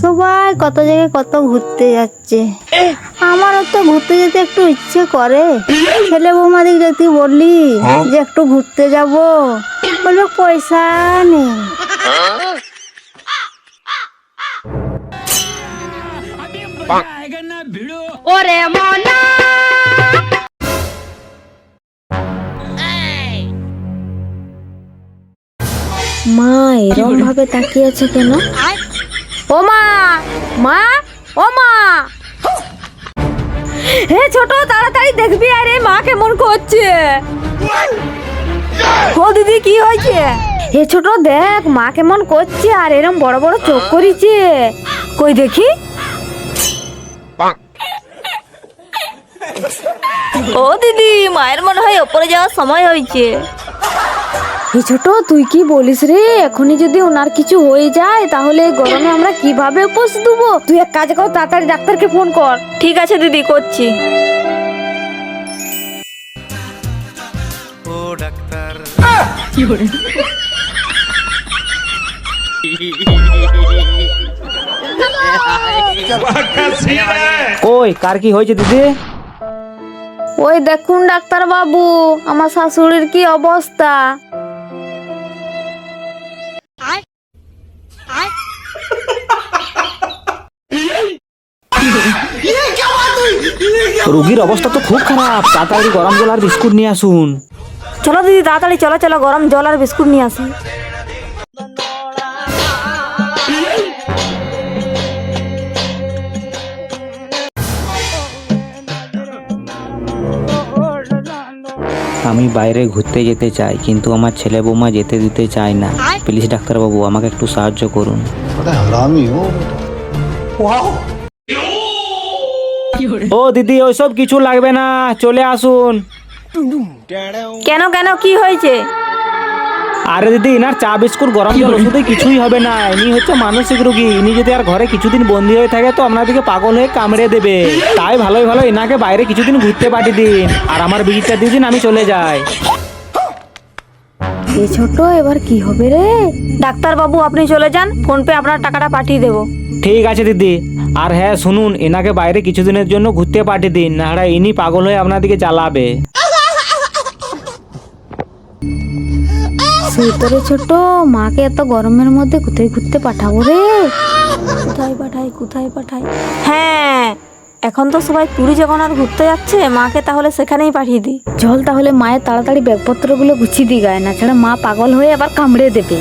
সবাই কত জায়গায় কত ঘুরতে যাচ্ছে, আমারও তো ঘুরতে যেতে একটু ইচ্ছে করে। ছেলে বৌমাদের যদি বললি যে একটু ঘুরতে যাব, বলবে পয়সা নেই। ওরে মনা মা এরম ভাবে তাকিয়ে আছে কেন? ও মা, মা, ও মা, হে ছোট তাড়াতাড়ি দেখবি, আরে মা কেমন করছে। ও দিদি কি হয়েছে? হে ছোট দেখ মা কেমন করছে, আর এরম বড় বড় চোখ করেছে। কই দেখি। ও দিদি মায়ের মনে হয় ওপরে যাওয়ার সময় হয়েছে। হে ছোট তুই কি বলিস রে, এখনই যদি ওনার কিছু হয়ে যায় তাহলে এই গরমে আমরা কিভাবে উপোস দেবো? তুই এক কাজ কর, তাড়াতাড়ি ডাক্তারকে ফোন কর। ঠিক আছে দিদি, করছি। ও ডাক্তার, কই কার কি হয়েছে দিদি? ওই দেখুন ডাক্তার বাবু, আমার শাশুড়ির কি অবস্থা। রোগীর অবস্থা তো খুব খারাপ, তাড়াতাড়ি গরম জল আর বিস্কুট নিয়ে আসুন। চলো দিদি তাড়াতাড়ি, চলো চলো, গরম জল আর বিস্কুট নিয়ে আসি। আমি বাইরে ঘুরতে যেতে চাই, কিন্তু আমার ছেলে বৌমা যেতে দিতে চায় না। প্লিজ ডাক্তারবাবু আমাকে একটু সাহায্য করুন। ও দিদি ওইসব কিছু লাগবে না, চলে আসুন। কেন কেন কি হয়েছে? আরে দিদি ইনার চা বিস্কুট গরম জল ওষুধে কিছুই হবে না, ইনি হচ্ছে মানসিক রোগী। ইনি যদি আর ঘরে কিছুদিন বন্দি হয়ে থাকে তো আপনাদেরকে পাগল হয়ে কামড়ে দেবে। তাই ভালোই ভালো এনাকে বাইরে কিছুদিন ঘুরতে পাঠিয়ে দিন, আর আমার বিড়িটা দিয়ে দিন, আমি চলে যাই। এ ছোট এবার কি হবে রে? ডাক্তার বাবু আপনি চলে যান, ফোন পে আপনার টাকাটা পাঠিয়ে দেবো। ঠিক আছে দিদি। আর হ্যাঁ শুনুন, এনাকে বাইরে কিছুদিনের জন্য ঘুরতে পাঠিয়ে দিন, নাহলে ইনি পাগল হয়ে আপনাদেরকে চালাবে। সেই তোরে ছোট, মাকে এত গরমের মধ্যে কোথায় ঘুরতে পাঠাবো রে? কোথায় পাঠাই, কোথায় পাঠাই? হ্যাঁ এখন তো সবাই পুরী জগন্নাথ ঘুরতে যাচ্ছে, মাকে তাহলে সেখানেই পাঠিয়ে দিই। চল তাহলে মায়ের তাড়াতাড়ি ব্যাগপত্রগুলো গুছিয়ে দি গায়ে, না ছাড়া মা পাগল হয়ে আবার কামড়ে দেবে।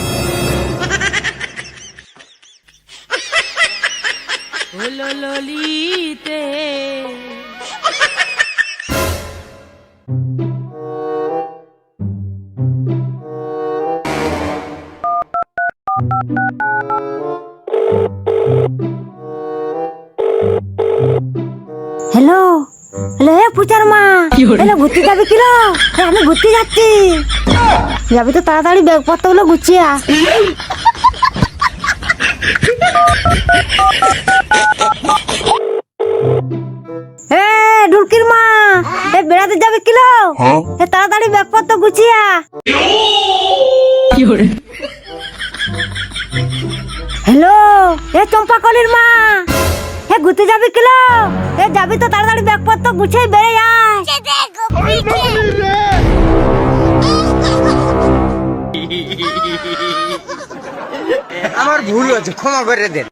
হ্যালো হ্যালো, হে পূজার মা, হ্যালো ঘুরতে যাবে কিলো? আমি ঘুরতে যাচ্ছি। যাবি তো তাড়াতাড়ি ব্যাগপত্রগুলো গুছিয়ে আ। এ ঢুলকির মা, এ বেড়াতে যাবে কিলো? এ তাড়াতাড়ি ব্যাগপত্র গুছিয়ে আ। হ্যালো, এ চম্পা কলির মা, এ ঘুরতে যাবে কিলো? এ যাবি তো তাড়াতাড়ি ব্যাগপত্র গুছিয়ে বেড়ে আয়। আমার ভুল হয়েছে, ক্ষমা করে দেন।